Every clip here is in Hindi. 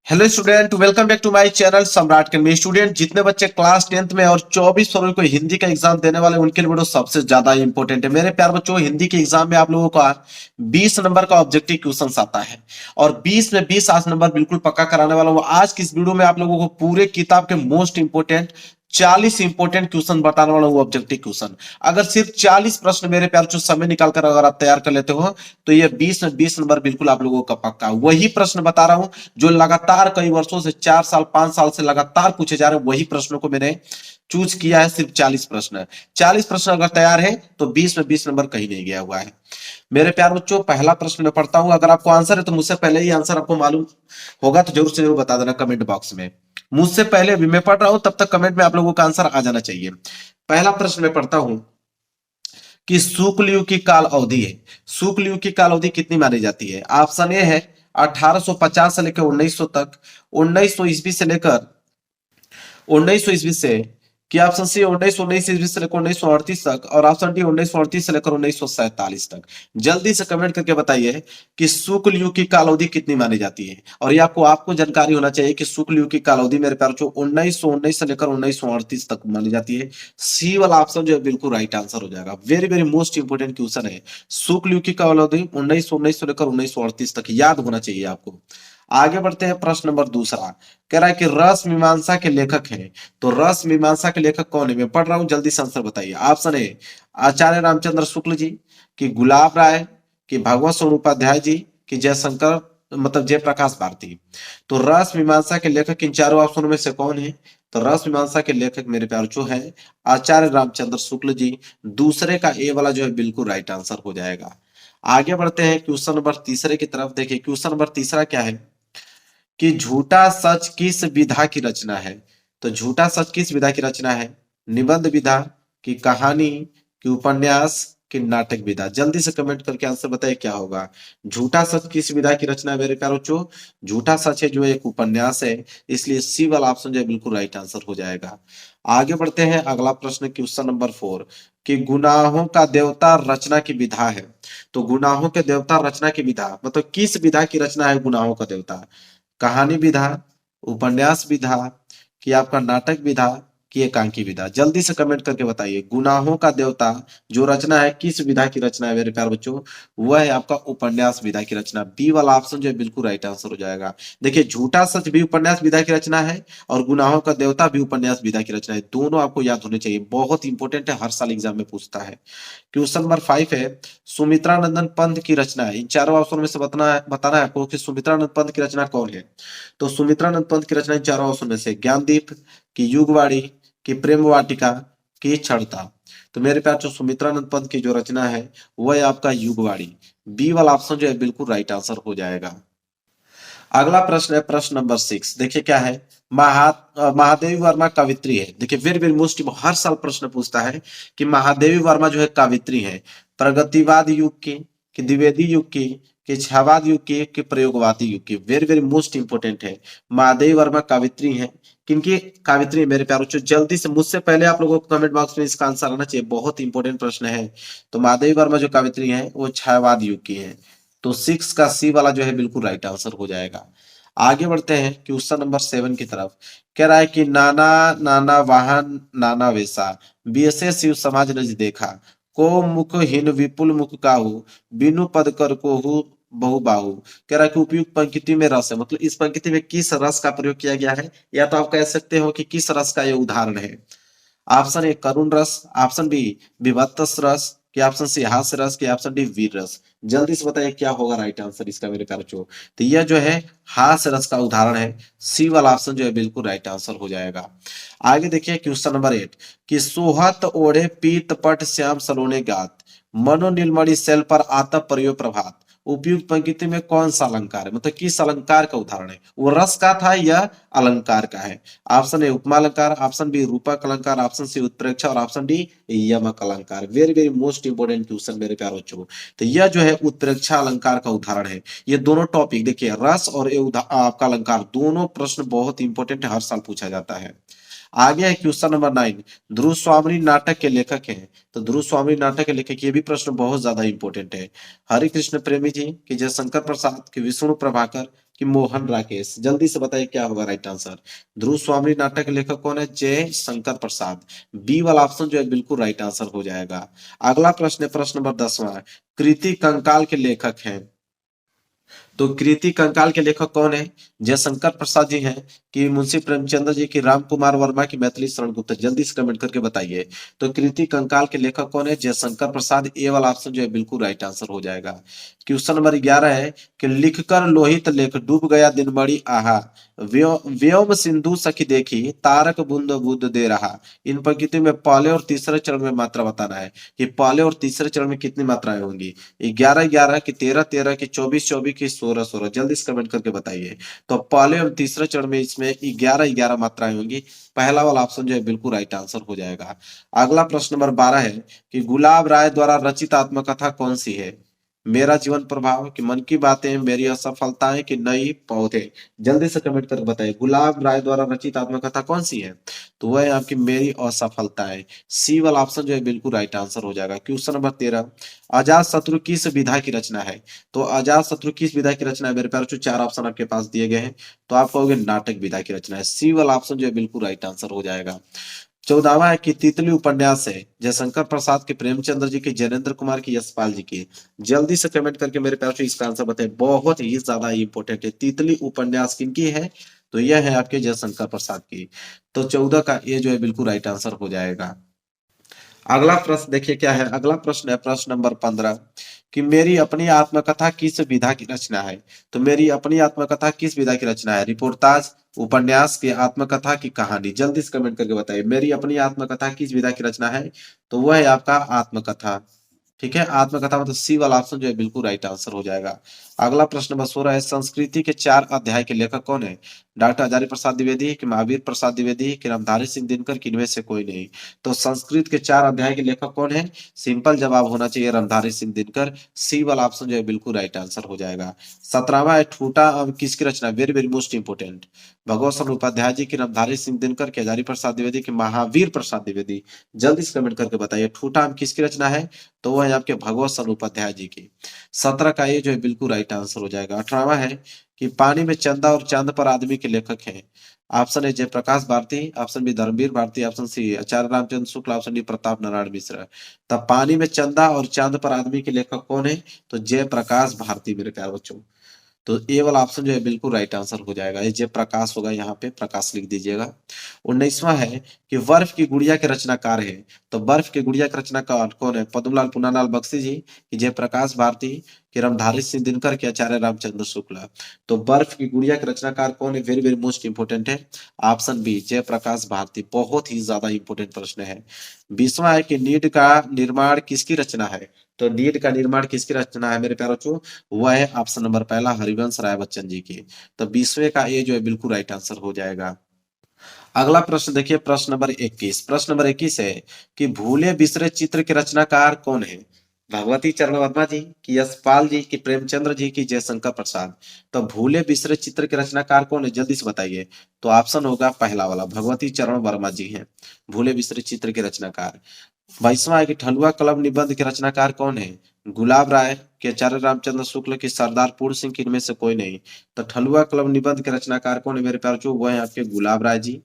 Hello student, welcome back to my channel Samrat academy. Student, जितने बच्चे क्लास 10th में और 24 फरवरी को हिंदी का एग्जाम देने वाले उनके लिए वीडियो सबसे ज्यादा इंपॉर्टेंट है। मेरे प्यार बच्चों, हिंदी के एग्जाम में आप लोगों का 20 नंबर का ऑब्जेक्टिव क्वेश्चन आता है और 20 में 20 आज नंबर बिल्कुल पक्का कराने वाला हूँ। आज की इस वीडियो में आप लोगों को पूरे किताब के मोस्ट इंपोर्टेंट 40 इंपोर्टेंट क्वेश्चन बताने वाला हूँ, ऑब्जेक्टिव क्वेश्चन। अगर सिर्फ 40 प्रश्न मेरे प्यार जो समय निकालकर अगर आप तैयार कर लेते हो तो ये 20 में 20 नंबर बिल्कुल आप लोगों का पक्का। वही प्रश्न बता रहा हूं जो लगातार कई वर्षों से 4 साल 5 साल से लगातार पूछे जा रहे हैं। वही प्रश्नों को मैंने चूज किया है। सिर्फ 40 प्रश्न, 40 प्रश्न अगर तैयार है तो 20 में 20 नंबर कहीं नहीं गया हुआ है। मेरे प्यार बच्चों, पहला प्रश्न मैं पढ़ता हूं। अगर आपको आंसर है तो मुझसे पहले ही आंसर आपको मालूम होगा तो जरूर से जरूर बता देना कमेंट बॉक्स में। मुझसे पहले भी मैं पढ़ रहा हूं तब तक कमेंट में आप लोगों का आंसर आ जाना चाहिए। पहला प्रश्न मैं पढ़ता हूं कि शुक्ल युग की काल अवधि है। शुक्ल युग की काल अवधि कितनी मानी जाती है? ऑप्शन ए है 1850 से लेकर 1900 तक, 1900 ईस्वी से लेकर 1900 ईस्वी से, कि ऑप्शन सी 1919 ईस्वी से लेकर 1938 तक, और ऑप्शन डी 1938 से लेकर 1947 तक। जल्दी से कमेंट करके बताइए कि शुक्ल युग की काल अवधि कितनी मानी जाती है। और ये आपको आपको जानकारी होना चाहिए कि शुक्ल युग की काल अवधि मेरे प्यारों जो 1919 से लेकर 1938 तक मानी जाती है। सी वाला ऑप्शन जो है बिल्कुल राइट आंसर हो जाएगा। Very very most important question है। शुक्ल युग की काल अवधि 1919 से लेकर 1938 तक याद होना चाहिए आपको। आगे बढ़ते हैं, प्रश्न नंबर दूसरा कह रहा है कि रस मीमांसा के लेखक हैं। तो रस मीमांसा के लेखक कौन है? मैं पढ़ रहा हूं, जल्दी से आंसर बताइए। ऑप्शन ए आचार्य रामचंद्र शुक्ल जी, कि गुलाब राय, कि भगवत स्वरूप उपाध्याय जी, कि जयशंकर मतलब जयप्रकाश भारती। तो रस मीमांसा के लेखक इन चारों ऑप्शनों में से कौन है? तो रस मीमांसा के लेखक मेरे प्यार जो है आचार्य रामचंद्र शुक्ल जी। दूसरे का ए वाला जो है बिल्कुल राइट आंसर हो जाएगा। आगे बढ़ते हैं क्वेश्चन नंबर तीसरे की तरफ। देखिए क्वेश्चन नंबर तीसरा क्या है कि झूठा सच किस विधा की रचना है? तो झूठा सच किस विधा की रचना है? निबंध विधा, की कहानी, की उपन्यास, की नाटक विधा। जल्दी से कमेंट करके आंसर बताइए क्या होगा। झूठा सच किस विधा की रचना है मेरे प्यारो बच्चों? झूठा सच है जो एक उपन्यास है, इसलिए सी वाला ऑप्शन जो है बिल्कुल राइट आंसर हो जाएगा। आगे बढ़ते हैं, अगला प्रश्न क्वेश्चन नंबर 4 कि गुनाहों का देवता रचना की विधा है। तो गुनाहों के देवता रचना की विधा मतलब किस विधा की रचना है गुनाहों का देवता? कहानी विधा, उपन्यास विधा, कि आपका नाटक विधा, कि एकांकी विधा। जल्दी से कमेंट करके बताइए गुनाहों का देवता जो रचना है किस विधा की रचना है मेरे प्यारे बच्चों? वह है आपका उपन्यास विधा की रचना। बी वाला ऑप्शन जो है बिल्कुल राइट आंसर हो जाएगा। देखिए झूठा सच भी उपन्यास विधा की रचना है और गुनाहों का देवता भी उपन्यास विधा की रचना है। दोनों आपको याद होने चाहिए, बहुत इंपॉर्टेंट है, हर साल एग्जाम में पूछता है। क्वेश्चन नंबर 5 है सुमित्रा नंदन पंत की रचना है। इन चारों ऑप्शन में से बताना है आपको कि सुमित्रा नंदन पंत की रचना कौन है। तो सुमित्रा नंदन पंत की रचना इन चारों ऑप्शन में से ज्ञानदीप, की युगवाणी, की प्रेम वाटिका, की क्षणता। तो मेरे प्यार जो सुमित्रा नंदन पंत की जो रचना है वह है आपका युगवाणी। बी वाला ऑप्शन जो है बिल्कुल राइट आंसर हो जाएगा। अगला प्रश्न है प्रश्न नंबर 6। देखिए क्या है, महादेवी वर्मा कवित्री है। देखिए वेरी वेरी मोस्ट, हर साल प्रश्न पूछता है कि महादेवी वर्मा जो है कवित्री है। प्रगतिवाद युग की, द्विवेदी युग की, छायावाद युग की, प्रयोगवादी युग की। वेरी वेरी मोस्ट इंपोर्टेंट है। महादेवी वर्मा कवित्री है। किनकी कवित्री है मेरे प्यारों? जल्दी से मुझसे पहले आप लोगों को कमेंट बॉक्स में इसका आंसर आना चाहिए, बहुत इंपॉर्टेंट प्रश्न है। तो महादेवी वर्मा जो कवित्री है वो छायावाद युग की है। तो 6 का सी वाला जो है बिल्कुल राइट आंसर हो जाएगा। आगे बढ़ते हैं क्वेश्चन नंबर 7 की तरफ। कह रहा है कि नाना नाना वाहन नाना वेशा, बीएसए शिव समाज रज देखा, को मुख हीन विपुल मुख काहू, बिनु पद कर कोहू बहु बाहु। कह रहा है कि उपयुक्त पंक्ति में रस है, मतलब इस पंक्ति में किस रस का प्रयोग किया गया है, या तो आप कह सकते हो कि किस रस का यह उदाहरण है। ऑप्शन ए करुण रस, ऑप्शन बी विभत्स रस, कि ऑप्शन सी हास्य रस, कि ऑप्शन डी वीर रस। जल्दी से बताइए क्या होगा राइट आंसर इसका मेरे प्यारे बच्चों? तो यह जो है हास्य रस का उदाहरण है। सी वाला ऑप्शन जो है बिल्कुल राइट आंसर हो जाएगा। आगे देखिए क्वेश्चन नंबर 8 कि सोहत ओढ़े पीत पट श्याम सलोने गात, मनो नीलमणि शैल पर आतप परियो प्रभात। उपयुक्त पंक्ति में कौन सा अलंकार है, मतलब किस अलंकार का उदाहरण है? वो रस का था या अलंकार का है? ऑप्शन ए उपमा अलंकार, ऑप्शन बी रूपक अलंकार, ऑप्शन सी उत्प्रेक्षा और ऑप्शन डी यमक अलंकार। Very very most important question मेरे प्यारे बच्चों। तो यह जो है उत्प्रेक्षा अलंकार का उदाहरण है। ये दोनों टॉपिक देखिए रस और आपका अलंकार दोनों प्रश्न बहुत इंपॉर्टेंट है, हर साल पूछा जाता है। आगे है क्वेश्चन नंबर 9, ध्रुव स्वामी नाटक के लेखक हैं। तो ध्रुव स्वामी नाटक के लेखक, ये भी प्रश्न बहुत ज्यादा इंपॉर्टेंट है। हरि कृष्ण प्रेमी जी कि जयशंकर प्रसाद कि विष्णु प्रभाकर कि मोहन राकेश, जल्दी से बताइए क्या होगा राइट आंसर। ध्रुव स्वामी नाटक के लेखक कौन है? जय शंकर प्रसाद। बी वाला ऑप्शन जो है बिल्कुल राइट आंसर हो जाएगा। अगला प्रश्न है प्रश्न नंबर 10वां, कृति कंकाल के लेखक हैं। तो कृति कंकाल के लेखक कौन है? जयशंकर प्रसाद जी हैं कि मुंशी प्रेमचंद्र जी की राम कुमार वर्मा की मैथिली शरण गुप्त? जल्दी से कमेंट करके बताइए। तो कृति कंकाल के लेखक कौन है? जयशंकर प्रसाद। ए वाला ऑप्शन जो है बिल्कुल राइट आंसर हो जाएगा। क्वेश्चन नंबर 11 है कि लिखकर लोहित लेख डूब गया दिन बड़ी आहा, व्योम सिंधु सखी देखी तारक बूंद बूंद दे रहा। इन पंक्तियों में पहले और तीसरे चरण में मात्रा बताना है कि पहले और तीसरे चरण में कितनी मात्राएं होंगी। 11 11 की, 13 13 की, 24 24 की, 16 16, जल्दी से कमेंट करके बताइए। तो पहले और तीसरे चरण में इसमें 11 11 मात्राएं होंगी। पहला वाला ऑप्शन जो है बिल्कुल राइट आंसर हो जाएगा। अगला प्रश्न नंबर 12 है कि गुलाब राय द्वारा रचित आत्मकथा कौन सी है? मेरा जीवन प्रभाव कि मन की बातें, मेरी असफलताएं कि नई पौधे? जल्दी से कमेंट करके बताइए गुलाब राय द्वारा रचित आत्मकथा कौन सी है? तो वह है आपकी मेरी असफलताएं। सी वाला ऑप्शन जो है बिल्कुल राइट आंसर हो जाएगा। क्वेश्चन नंबर 13, अजात शत्रु किस विधा की रचना है? तो अजात शत्रु किस विधा की रचना है मेरे प्यारे बच्चों? 4 ऑप्शन आपके पास दिए गए हैं, तो आप कहोगे नाटक विधा की रचना है। सी वाला ऑप्शन जो है बिल्कुल राइट आंसर हो जाएगा। 14वां है कि तितली उपन्यास है जयशंकर प्रसाद के, प्रेमचंद्र जी की, जयेंद्र कुमार की, यशपाल जी की? जल्दी से कमेंट करके मेरे प्यारे इसका आंसर बताएं, बहुत ही ज्यादा इंपॉर्टेंट है। तितली उपन्यास किनकी है? तो यह है आपके जयशंकर प्रसाद की। तो 14 का ये जो है बिल्कुल राइट आंसर हो जाएगा। अगला प्रश्न देखिए क्या है। अगला प्रश्न है प्रश्न नंबर 15 कि मेरी अपनी आत्मकथा किस विधा की रचना है? तो मेरी अपनी आत्मकथा किस विधा की रचना है? रिपोर्टाज, उपन्यास की, आत्मकथा की, कहानी? जल्दी से कमेंट करके बताइए मेरी अपनी आत्मकथा किस विधा की रचना है? तो वह है आपका आत्मकथा। ठीक है, आत्मकथा मतलब सी वाला ऑप्शन जो है बिल्कुल राइट आंसर हो जाएगा। अगला प्रश्न नंबर 16 है संस्कृति के 4 अध्याय के लेखक कौन है? डॉक्टर हजारी प्रसाद द्विवेदी कि महावीर प्रसाद द्विवेदी कि रामधारी सिंह दिनकर कि इनमें से कोई नहीं? तो संस्कृत के 4 अध्याय के लेखक कौन है? सिंपल जवाब होना चाहिए रामधारी सिंह दिनकर। सी वाला ऑप्शन जो है बिल्कुल राइट आंसर हो जाएगा। 17वां है ठूठा आम किसकी रचना? Very very most important. Bhagwat Sharan Upadhyay जी की, रामधारी सिंह दिनकर के, हजारी प्रसाद द्विवेदी की, महावीर प्रसाद द्विवेदी? जल्दी से कमेंट करके बताइए ठूठा आम किसकी रचना है? तो वह है आपके भगवत शरण उपाध्याय जी की। 17 का ये जो है बिल्कुल राइट आंसर हो जाएगा। 18वां है कि पानी में चंदा और चांद पर आदमी के लेखक हैं। Option A Jayaprakash Bharti, option B Dharamvir Bharti, option C Acharya Ramchandra Shukla, option D Pratap Narayan Mishra. तब पानी में चंदा और चांद पर आदमी के लेखक कौन है? तो जयप्रकाश भारती मेरे प्यारे बच्चों। तो ए वाला ऑप्शन जो है बिल्कुल राइट आंसर हो जाएगा। ये जयप्रकाश होगा, यहाँ पे प्रकाश लिख दीजिएगा। 19वां है कि बर्फ की गुड़िया के रचनाकार है। तो बर्फ की गुड़िया के रचनाकार कौन है? पद्मलाल पुन्नालाल बख्शी जी कि जयप्रकाश भारती कि रामधारी सिंह दिनकर के, आचार्य रामचंद्र शुक्ला? तो बर्फ की गुड़िया के रचनाकार कौन है? वेरी वेरी मोस्ट इंपोर्टेंट है ऑप्शन बी जयप्रकाश भारती। बहुत ही ज्यादा इंपोर्टेंट प्रश्न है। 20वां है कि नीड का निर्माण किसकी रचना है? तो नीड का निर्माण किसकी रचना है मेरे प्यारे बच्चों? वह है ऑप्शन नंबर पहला हरिवंश राय बच्चन जी की। तो 20वें का ये जो है बिल्कुल राइट आंसर हो जाएगा। अगला प्रश्न देखिए प्रश्न नंबर 21। प्रश्न नंबर 21 है कि भूले बिसरे चित्र के रचनाकार कौन है? भगवती चरण वर्मा जी की, यशपाल जी की, प्रेमचंद्र जी की, जयशंकर प्रसाद? तो भूले बिसरे चित्र के रचनाकार कौन है? जल्दी से बताइए। तो ऑप्शन होगा पहला वाला भगवती चरण वर्मा जी हैं भूले बिसरे चित्र के रचनाकार। 22वां है कि ठलुआ कलम निबंध के रचनाकार कौन है? गुलाब राय के, आचार्य रामचंद्र शुक्ल की, सरदार पूर्ण सिंह की, इनमें से कोई नहीं? तो ठलुआ कलम निबंध के रचनाकार कौन है मेरे प्यारे बच्चों? वह है आपके गुलाब राय जी।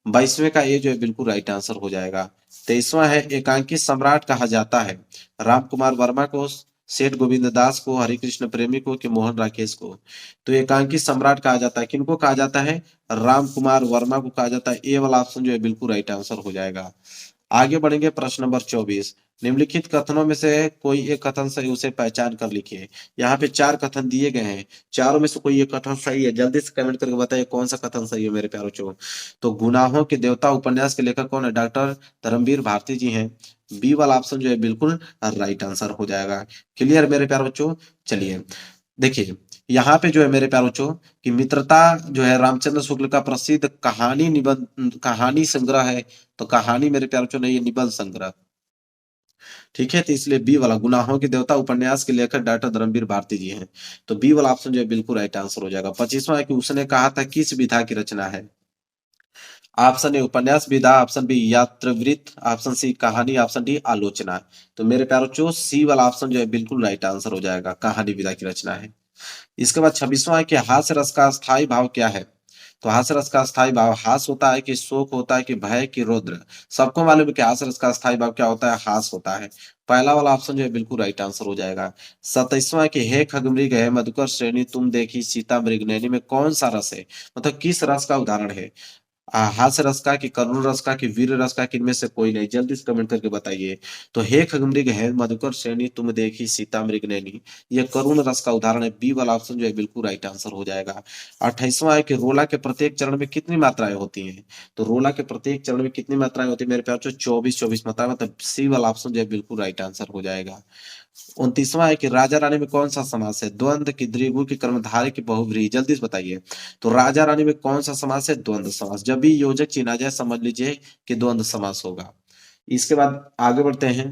22वें का ये जो है बिल्कुल राइट आंसर हो जाएगा। 23वां है एकांकी सम्राट कहा जाता है राम कुमार वर्मा को, सेठ गोविंद दास को, हरिकृष्ण प्रेमी को कि मोहन राकेश को? तो एकांकी सम्राट कहा जाता है, किनको कहा जाता है? राम कुमार वर्मा को कहा जाता है। ए वाला ऑप्शन जो है बिल्कुल राइट आंसर हो जाएगा। आगे बढ़ेंगे प्रश्न नंबर 24। निम्नलिखित कथनों में से कोई एक कथन सही, उसे पहचान कर लिखिए। यहाँ पे 4 कथन दिए गए हैं, चारों में से कोई एक कथन सही है। जल्दी से कमेंट करके बताइए कौन सा कथन सही है मेरे प्यारों बच्चों। तो गुनाहों के देवता उपन्यास के लेखक कौन है? डॉक्टर धर्मवीर भारती जी हैं। बी वाला ऑप्शन जो है बिल्कुल राइट आंसर हो जाएगा। क्लियर मेरे प्यारे बच्चों? चलिए देखिए यहाँ पे जो है मेरे प्यारे बच्चों कि मित्रता जो है रामचंद्र शुक्ल का प्रसिद्ध कहानी निबंध, कहानी संग्रह है। तो कहानी मेरे प्यारे बच्चों नहीं, ये निबंध संग्रह। ठीक है, तो इसलिए बी वाला गुनाहों के देवता उपन्यास के लेखक डॉक्टर धर्मवीर भारती जी हैं। तो बी वाला ऑप्शन जो है बिल्कुल राइट आंसर हो जाएगा। 25वां है कि उसने कहा था किस विधा की रचना है? ऑप्शन ए उपन्यास विधा, ऑप्शन बी यात्रवृत्त, ऑप्शन सी कहानी, ऑप्शन डी आलोचना। तो मेरे प्यारो चो सी वाला ऑप्शन जो है बिल्कुल राइट आंसर हो जाएगा, कहानी विधा की रचना है। इसके बाद 26वां है कि हास्य रस का स्थायी भाव क्या है। तो हास्य रस का स्थायी भाव हास होता है कि शोक होता है कि भय की रौद्र। सबको मालूम है कि हास्य रस का स्थायी भाव क्या होता है, हास होता है। पहला वाला ऑप्शन जो है बिल्कुल राइट आंसर हो जाएगा। 27वां है कि हे खगमृग है मधुकर श्रेणी तुम देखी सीता मृग नैनी में कौन सा रस है, मतलब किस रस का उदाहरण है। हास्य रस का कि करुण रस का कि वीर रस का कि इनमें से कोई नहीं, जल्दी से कमेंट करके बताइए। तो हे खगमृग है मधुकर श्रेणी तुम देखी सीता मृग नैनी, ये करुण रस का उदाहरण है। बी वाला ऑप्शन जो है बिल्कुल राइट आंसर हो जाएगा। 28वां है कि रोला के प्रत्येक चरण में कितनी मात्राएं होती हैं। तो रोला के प्रत्येक चरण में कितनी मात्राएं होती है मेरे प्यार, 24 मात्रा, मतलब सी वाला ऑप्शन जो है बिल्कुल राइट आंसर हो जाएगा। 29वां है कि राजा रानी में कौन सा समास है, द्वंद्व की द्विगु की कर्मधारय की बहुव्रीहि, जल्दी से बताइए। तो राजा रानी में कौन सा समास है, द्वंद्व समास। जब भी योजक चिन्हा जाए समझ लीजिए कि द्वंद्व समास होगा। इसके बाद आगे बढ़ते हैं।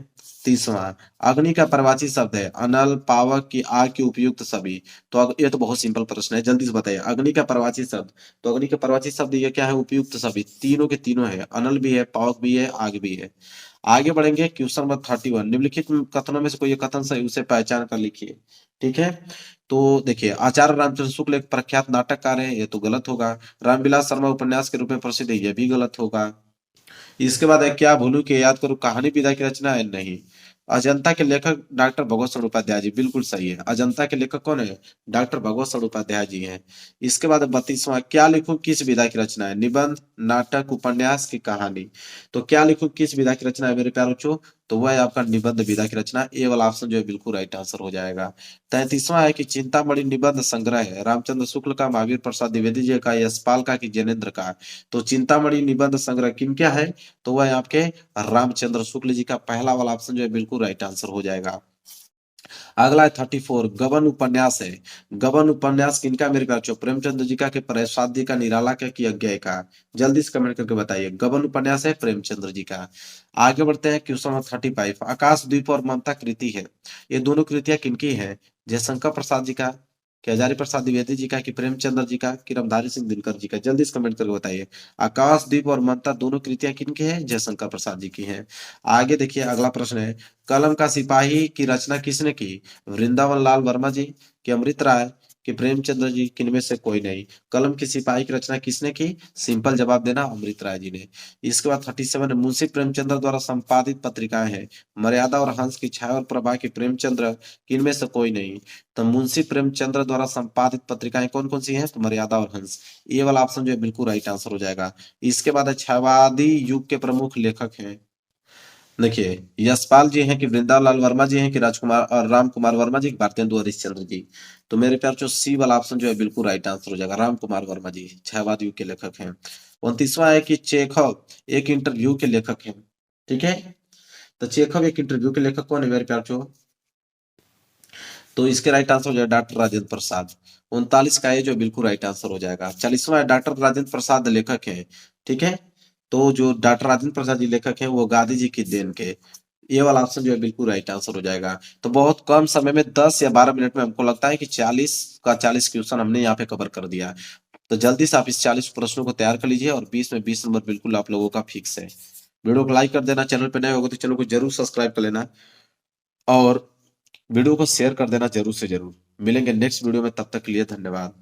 30वां, अग्नि का पर्वाची शब्द है अनल पावक की आग की उपयुक्त सभी। तो ये तो बहुत सिंपल प्रश्न है, जल्दी से बताइए अग्नि का पर्वाची शब्द। तो अग्नि का पर्वाची शब्द ये क्या है, उपयुक्त सभी, तीनों के तीनों है, अनल भी है, पावक भी है, आग भी है। आगे बढ़ेंगे क्वेश्चन नंबर 31, निम्नलिखित कथनों में से कोई एक कथन सही उसे पहचान कर लिखिए। ठीक है, तो देखिए आचार्य रामचंद्र शुक्ल एक प्रख्यात नाटककार है, ये तो गलत होगा। रामविलास शर्मा उपन्यास के रूप में प्रसिद्ध है, ये भी गलत होगा। इसके बाद है क्या भूलूं कि याद करूं, कहानी विधा की रचना है, नहीं। अजंता के लेखक डॉक्टर भगवत शरण उपाध्याय जी, बिल्कुल सही है। अजंता के लेखक कौन है, डॉक्टर भगवत शरण उपाध्याय जी हैं। इसके बाद 32वां, क्या लिखूं किस विधा की रचना है, निबंध, नाटक, उपन्यास की कहानी। तो क्या लिखूं किस विधा की रचना है मेरे प्यारे बच्चों, तो वह है आपका निबंध विधा की रचना। ए वाला ऑप्शन जो है बिल्कुल राइट आंसर हो जाएगा। 33वां है कि चिंतामणि निबंध संग्रह है रामचंद्र शुक्ल का, महावीर प्रसाद द्विवेदी जी का, यशपाल का कि जैनेन्द्र का। तो चिंतामणि निबंध संग्रह किन क्या है, तो वह आपके रामचंद्र शुक्ल जी का, पहला वाला ऑप्शन जो है बिल्कुल राइट आंसर हो जाएगा। अगला है 34, गबन उपन्यास है। गबन उपन्यास किनका मेरे प्यारे, प्रेमचंद्र जी का कि प्रसाद जी का, निराला का कि अज्ञे का। जल्दी से कमेंट करके बताइए, गबन उपन्यास है प्रेमचंद्र जी का। आगे बढ़ते हैं क्वेश्चन नंबर 35, आकाशद्वीप और ममता कृति है, ये दोनों कृतियां किनकी है, जयशंकर प्रसाद जी का कि हजारी प्रसाद द्विवेदी जी का कि प्रेमचंद्र जी का कि रामधारी सिंह दिनकर जी का। जल्दी से कमेंट करके बताइए, आकाशदीप और ममता दोनों कृतियां किनकी है, जयशंकर प्रसाद जी की हैं। आगे देखिए अगला प्रश्न है, कलम का सिपाही की रचना किसने की, वृंदावन लाल वर्मा जी कि अमृत राय कि प्रेमचंद्र जी, किनमें से कोई नहीं। कलम की सिपाही की रचना किसने की, सिंपल जवाब देना, अमृत राय जी ने। इसके बाद 37, मुंशी प्रेमचंद्र द्वारा संपादित पत्रिकाएं हैं, मर्यादा और हंस की, छाया और प्रभा की, प्रेमचंद्र, किनमें से कोई नहीं। तो मुंशी प्रेमचंद्र द्वारा संपादित पत्रिकाएं कौन कौन सी हैं, तो मर्यादा और हंस। ये वाला ऑप्शन जो है बिल्कुल राइट आंसर हो जाएगा। इसके बाद है छायावादी युग के प्रमुख लेखक हैं, देखिए यशपाल जी हैं कि वृंदावन लाल वर्मा जी हैं कि राजकुमार और राम कुमार वर्मा जी, भारतेंदु हरिश्चंद्र जी। तो मेरे प्यार जो सी वाला ऑप्शन जो है बिल्कुल राइट आंसर हो जाएगा, राम कुमार वर्मा जी छायावाद युग के लेखक हैं। 29वां है कि चेखव एक इंटरव्यू के लेखक हैं। ठीक है, तो चेखव एक इंटरव्यू के लेखक कौन है मेरे प्यार जो, तो इसके राइट आंसर हो जाएगा डॉक्टर राजेंद्र प्रसाद। 39 का ये जो बिल्कुल राइट आंसर हो जाएगा। 40वां है डॉक्टर राजेंद्र प्रसाद लेखक है। ठीक है, तो जो डॉक्टर राजेंद्र प्रसाद जी लेखक है वो गांधी जी की देन के, ये वाला ऑप्शन जो है बिल्कुल राइट आंसर हो जाएगा। तो बहुत कम समय में 10 या 12 मिनट में हमको लगता है कि 40 का 40 क्वेश्चन हमने यहाँ पे कवर कर दिया। तो जल्दी से आप इस 40 प्रश्नों को तैयार कर लीजिए और 20 में 20 नंबर बिल्कुल आप लोगों का फिक्स है। वीडियो को लाइक कर देना, चैनल पे नए होगा तो चैनल को जरूर सब्सक्राइब कर लेना और वीडियो को शेयर कर देना जरूर से जरूर। मिलेंगे नेक्स्ट वीडियो में, तब तक के लिए धन्यवाद।